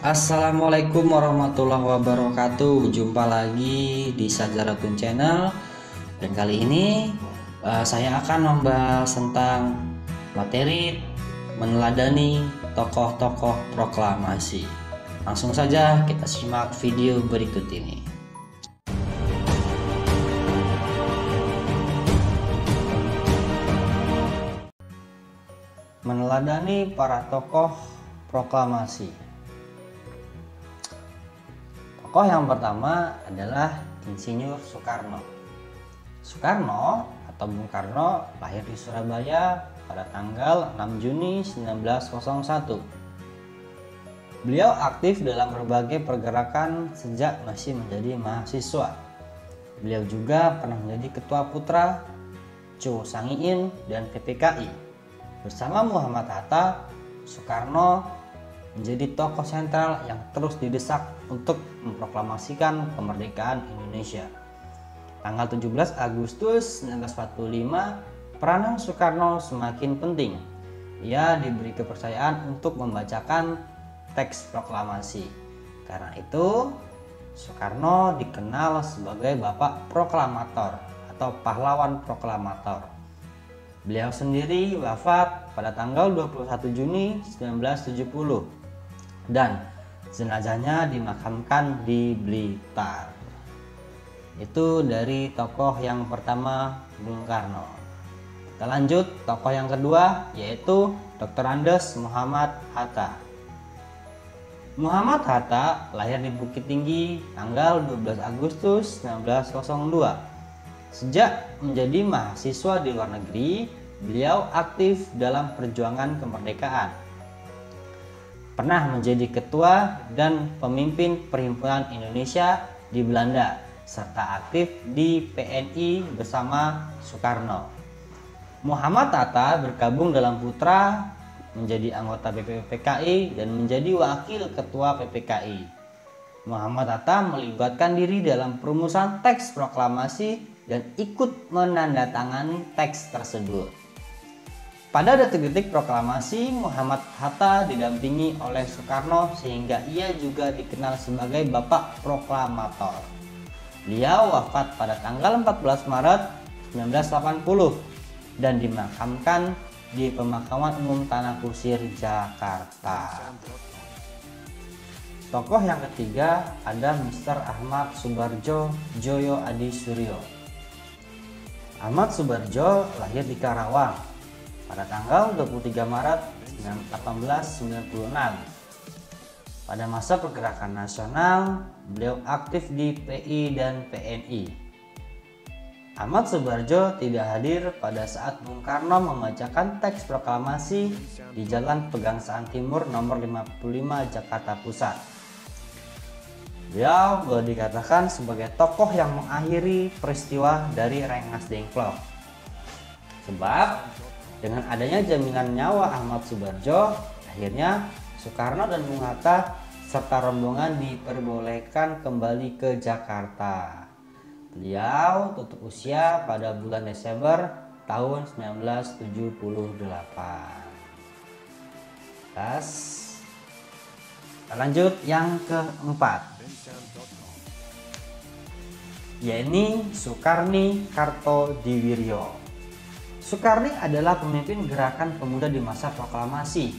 Assalamualaikum warahmatullahi wabarakatuh. Jumpa lagi di Sajaratun Channel. Dan kali ini saya akan membahas tentang materi meneladani tokoh-tokoh proklamasi. Langsung saja kita simak video berikut ini. Meneladani para tokoh proklamasi. Tokoh yang pertama adalah Insinyur Soekarno. Soekarno atau Bung Karno lahir di Surabaya pada tanggal 6 Juni 1901. Beliau aktif dalam berbagai pergerakan sejak masih menjadi mahasiswa. Beliau juga pernah menjadi Ketua Putra, Co Sangiin, dan PPKI. Bersama Muhammad Hatta, Soekarno menjadi tokoh sentral yang terus didesak untuk memproklamasikan kemerdekaan Indonesia. Tanggal 17 Agustus 1945, peranan Soekarno semakin penting. Ia diberi kepercayaan untuk membacakan teks proklamasi. Karena itu, Soekarno dikenal sebagai Bapak Proklamator atau pahlawan proklamator. Beliau sendiri wafat pada tanggal 21 Juni 1970. Dan jenazahnya dimakamkan di Blitar. Itu dari tokoh yang pertama, Bung Karno. Kita lanjut tokoh yang kedua, yaitu Dr. Andes Muhammad Hatta. Muhammad Hatta lahir di Bukit Tinggi tanggal 12 Agustus 1902. Sejak menjadi mahasiswa di luar negeri, beliau aktif dalam perjuangan kemerdekaan. Pernah menjadi ketua dan pemimpin Perhimpunan Indonesia di Belanda, serta aktif di PNI bersama Soekarno. Muhammad Hatta bergabung dalam Putra, menjadi anggota PPKI dan menjadi wakil ketua PPKI. Muhammad Hatta melibatkan diri dalam perumusan teks proklamasi dan ikut menandatangani teks tersebut. Pada detik-detik proklamasi, Muhammad Hatta didampingi oleh Soekarno sehingga ia juga dikenal sebagai Bapak Proklamator. Beliau wafat pada tanggal 14 Maret 1980 dan dimakamkan di Pemakaman Umum Tanah Kusir, Jakarta. Tokoh yang ketiga ada Mr. Ahmad Subarjo Joyo Adi Suryo. Ahmad Subarjo lahir di Karawang pada tanggal 23 Maret 1896. Pada masa pergerakan nasional, beliau aktif di PI dan PNI. Ahmad Subarjo tidak hadir pada saat Bung Karno membacakan teks proklamasi di Jalan Pegangsaan Timur nomor 55 Jakarta Pusat. Beliau boleh dikatakan sebagai tokoh yang mengakhiri peristiwa dari Rengas Dengklok. Sebab dengan adanya jaminan nyawa Ahmad Subarjo, akhirnya Soekarno dan Bung Hatta serta rombongan diperbolehkan kembali ke Jakarta. Beliau tutup usia pada bulan Desember tahun 1978. Lanjut yang keempat, yaitu Sukarni Kartodiwiryo. Sukarni adalah pemimpin gerakan pemuda di masa proklamasi.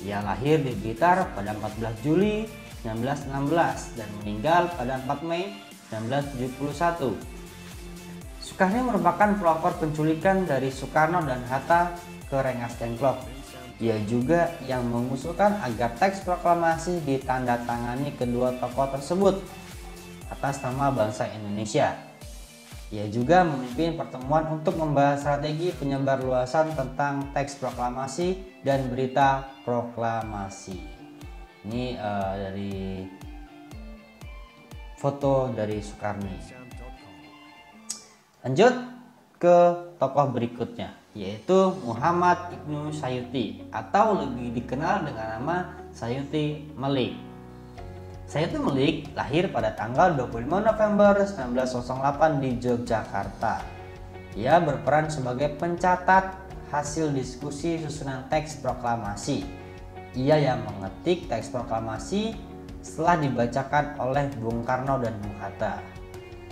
Ia lahir di Blitar pada 14 Juli 1916 dan meninggal pada 4 Mei 1971. Sukarni merupakan pelopor penculikan dari Soekarno dan Hatta ke Rengas Dengklok. Ia juga yang mengusulkan agar teks proklamasi ditandatangani kedua tokoh tersebut atas nama bangsa Indonesia. Ia juga memimpin pertemuan untuk membahas strategi penyebarluasan tentang teks proklamasi dan berita proklamasi. Ini dari foto dari Soekarno. Lanjut ke tokoh berikutnya, yaitu Muhammad Ibnu Sayuti atau lebih dikenal dengan nama Sayuti Melik. Sayuti Melik lahir pada tanggal 25 November 1908 di Yogyakarta. Ia berperan sebagai pencatat hasil diskusi susunan teks proklamasi. Ia yang mengetik teks proklamasi setelah dibacakan oleh Bung Karno dan Bung Hatta.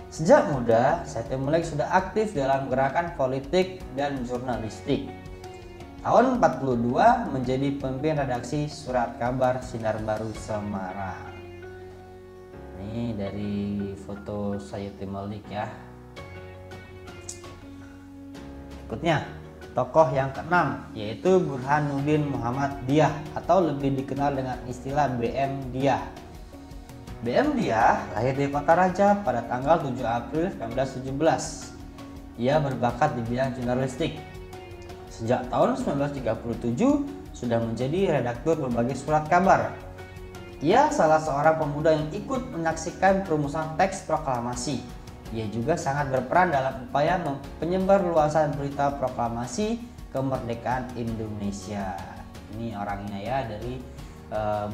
Sejak muda, Saiful Malik sudah aktif dalam gerakan politik dan jurnalistik. Tahun 42 menjadi pemimpin redaksi Surat Kabar Sinar Baru Semarang. Ini dari foto Saiful Malik ya. Berikutnya, tokoh yang keenam yaitu Burhanuddin Muhammad Dyah atau lebih dikenal dengan istilah BM Dyah. BM Dyah lahir di Kota Raja pada tanggal 7 April 1917. Ia berbakat di bidang jurnalistik. Sejak tahun 1937 sudah menjadi redaktur berbagai surat kabar. Ia salah seorang pemuda yang ikut menyaksikan perumusan teks proklamasi. Ia juga sangat berperan dalam upaya penyebar luasan berita proklamasi kemerdekaan Indonesia. Ini orangnya ya, dari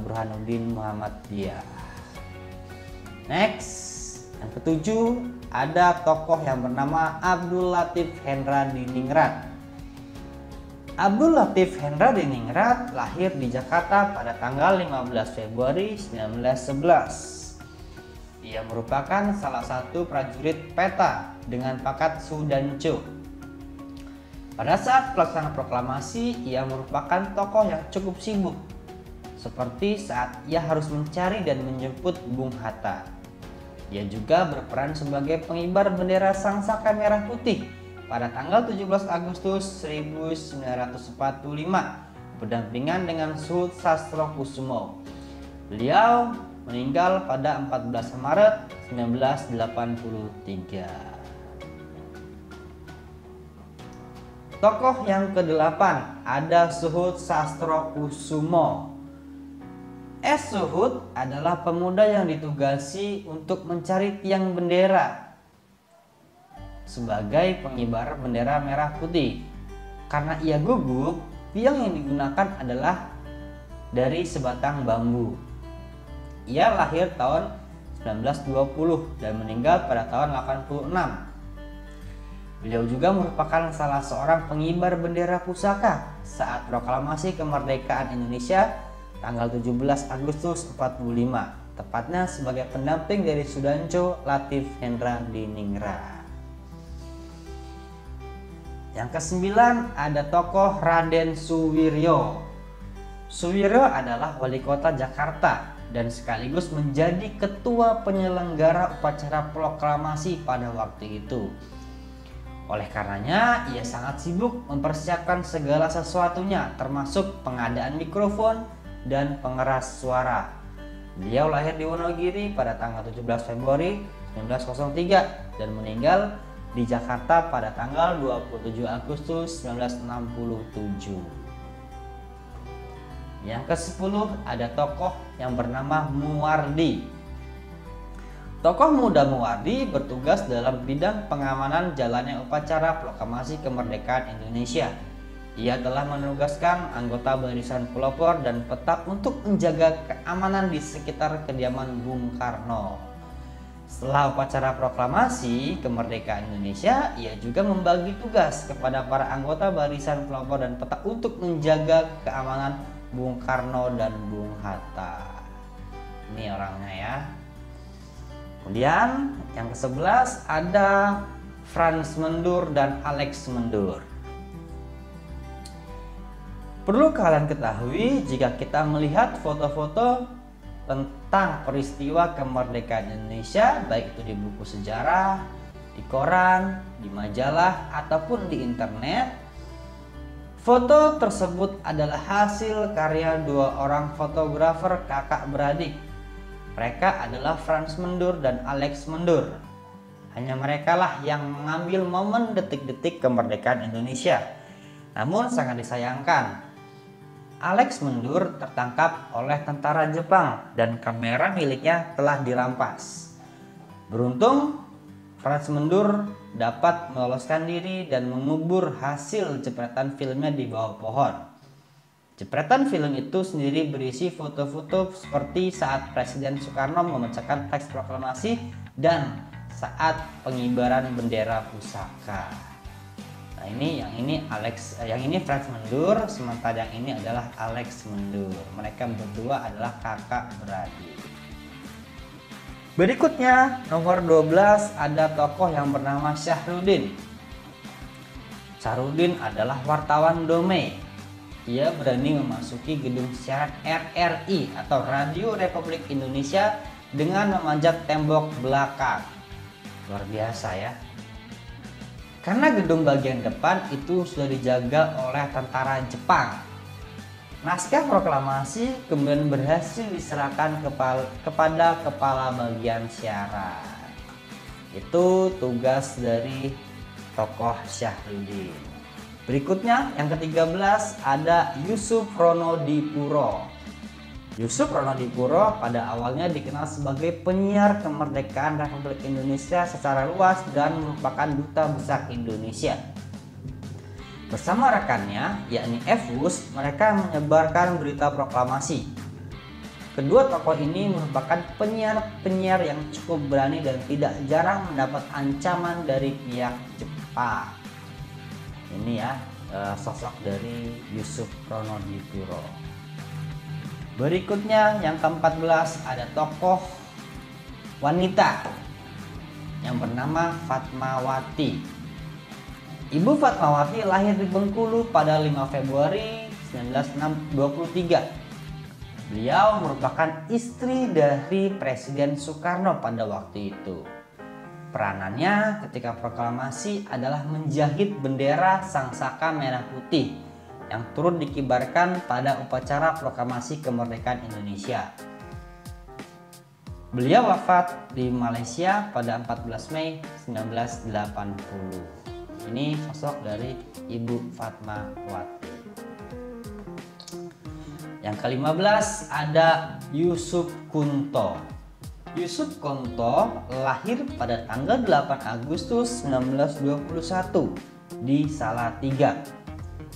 Burhanuddin Muhammad Dyah. Next, yang ketujuh ada tokoh yang bernama Abdul Latif Hendra Diningrat. Abdul Latif Hendra Diningrat lahir di Jakarta pada tanggal 15 Februari 1911. Ia merupakan salah satu prajurit peta dengan pangkat Sudancu. Pada saat pelaksanaan proklamasi, ia merupakan tokoh yang cukup sibuk, seperti saat ia harus mencari dan menjemput Bung Hatta. Ia juga berperan sebagai pengibar bendera Sangsaka Merah Putih pada tanggal 17 Agustus 1945 berdampingan dengan Suhut Sastrokusumo. Beliau meninggal pada 14 Maret 1983. Tokoh yang ke-8 ada Suhut Sastrokusumo. Suhut adalah pemuda yang ditugasi untuk mencari tiang bendera sebagai pengibar bendera merah putih. Karena ia gugup, tiang yang digunakan adalah dari sebatang bambu. Ia lahir tahun 1920 dan meninggal pada tahun 86. Beliau juga merupakan salah seorang pengibar bendera pusaka saat proklamasi kemerdekaan Indonesia tanggal 17 Agustus 45, tepatnya sebagai pendamping dari Sudanco Latif Hendra Diningrat. Yang ke-9 ada tokoh Raden Suwiryo. Suwiryo adalah wali kota Jakarta dan sekaligus menjadi ketua penyelenggara upacara proklamasi pada waktu itu. Oleh karenanya, ia sangat sibuk mempersiapkan segala sesuatunya, termasuk pengadaan mikrofon dan pengeras suara. Beliau lahir di Wonogiri pada tanggal 17 Februari 1903 dan meninggal di Jakarta pada tanggal 27 Agustus 1967. Yang ke-10 ada tokoh yang bernama Muwardi. Tokoh muda Muwardi bertugas dalam bidang pengamanan jalannya upacara proklamasi kemerdekaan Indonesia. Ia telah menugaskan anggota barisan pelopor dan peta untuk menjaga keamanan di sekitar kediaman Bung Karno. Setelah upacara proklamasi kemerdekaan Indonesia, ia juga membagi tugas kepada para anggota barisan pelopor dan peta untuk menjaga keamanan Bung Karno dan Bung Hatta. Ini orangnya ya. Kemudian yang ke-11 ada Frans Mendur dan Alex Mendur. Perlu kalian ketahui, jika kita melihat foto-foto tentang peristiwa kemerdekaan Indonesia, baik itu di buku sejarah, di koran, di majalah, ataupun di internet, foto tersebut adalah hasil karya dua orang fotografer kakak beradik. Mereka adalah Frans Mendur dan Alex Mendur. Hanya mereka lah yang mengambil momen detik-detik kemerdekaan Indonesia. Namun sangat disayangkan, Alex Mendur tertangkap oleh tentara Jepang dan kamera miliknya telah dirampas. Beruntung, Frans Mendur dapat meloloskan diri dan mengubur hasil jepretan filmnya di bawah pohon. Jepretan film itu sendiri berisi foto-foto seperti saat Presiden Soekarno memecahkan teks proklamasi dan saat pengibaran bendera pusaka. Nah, yang ini Frans Mendur, sementara yang ini adalah Alex Mendur. Mereka berdua adalah kakak beradik. Berikutnya nomor 12 ada tokoh yang bernama Syahrudin. Syahrudin adalah wartawan Dome. Ia berani memasuki gedung siaran RRI atau Radio Republik Indonesia dengan memanjat tembok belakang. Luar biasa ya. Karena gedung bagian depan itu sudah dijaga oleh tentara Jepang. Naskah proklamasi kemudian berhasil diserahkan kepada kepala bagian siaran. Itu tugas dari tokoh Syahrudin. Berikutnya yang ke-13 ada Yusuf Ronodipuro. Yusuf Ronodipuro pada awalnya dikenal sebagai penyiar kemerdekaan Republik Indonesia secara luas dan merupakan duta besar Indonesia. Bersama rekannya, yakni Evus, mereka menyebarkan berita proklamasi. Kedua tokoh ini merupakan penyiar yang cukup berani dan tidak jarang mendapat ancaman dari pihak Jepang. Ini ya sosok dari Yusuf Ronodipuro. Berikutnya yang ke-14 ada tokoh wanita yang bernama Fatmawati. Ibu Fatmawati lahir di Bengkulu pada 5 Februari 1923. Beliau merupakan istri dari Presiden Soekarno pada waktu itu. Peranannya ketika proklamasi adalah menjahit bendera sangsaka merah putih yang turut dikibarkan pada upacara proklamasi kemerdekaan Indonesia. Beliau wafat di Malaysia pada 14 Mei 1980. Ini sosok dari Ibu Fatmawati. Yang ke-15 ada Yusuf Kunto. Yusuf Kunto lahir pada tanggal 8 Agustus 1921 di Salatiga.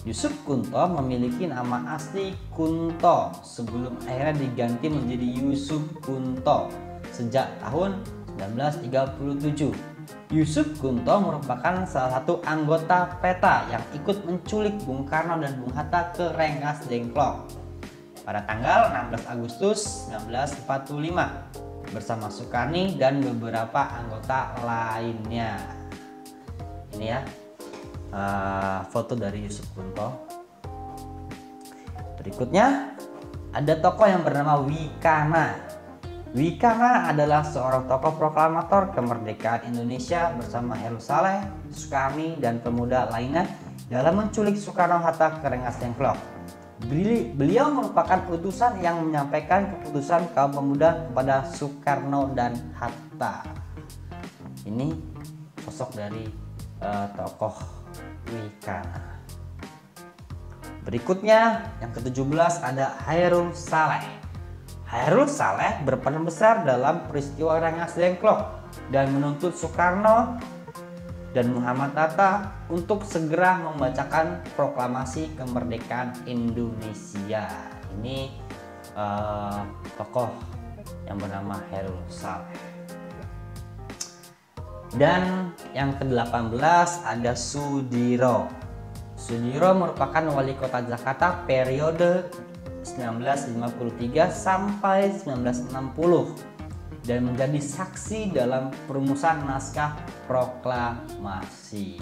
Yusuf Kunto memiliki nama asli Kunto sebelum akhirnya diganti menjadi Yusuf Kunto sejak tahun 1937. Yusuf Kunto merupakan salah satu anggota PETA yang ikut menculik Bung Karno dan Bung Hatta ke Rengas Dengklok pada tanggal 16 Agustus 1945 bersama Sukarni dan beberapa anggota lainnya. Ini ya foto dari Yusuf Kunto. Berikutnya ada tokoh yang bernama Wikana. Wikana adalah seorang tokoh proklamator kemerdekaan Indonesia bersama Heru Saleh, Sukarni, dan pemuda lainnya dalam menculik Soekarno-Hatta ke Rengas Dengklok. Beliau merupakan utusan yang menyampaikan keputusan kaum pemuda kepada Soekarno dan Hatta. Ini sosok dari tokoh Wikana. Berikutnya yang ke-17 ada Hairul Saleh. Hairul Saleh berperan besar dalam peristiwa Rengas Dengklok dan menuntut Soekarno dan Muhammad Hatta untuk segera membacakan proklamasi kemerdekaan Indonesia. Ini tokoh yang bernama Hairul Saleh. Dan yang ke-18 ada Sudiro. Sudiro merupakan wali kota Jakarta periode 1953 sampai 1960 dan menjadi saksi dalam perumusan naskah proklamasi.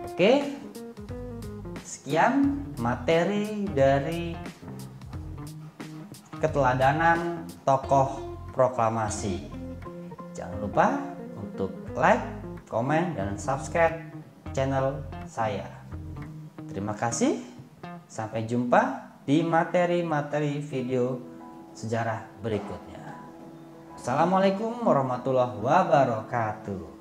Oke, sekian materi dari keteladanan tokoh proklamasi. Jangan lupa untuk like, komen, dan subscribe channel saya. Terima kasih. Sampai jumpa di materi-materi video sejarah berikutnya. Assalamualaikum warahmatullahi wabarakatuh.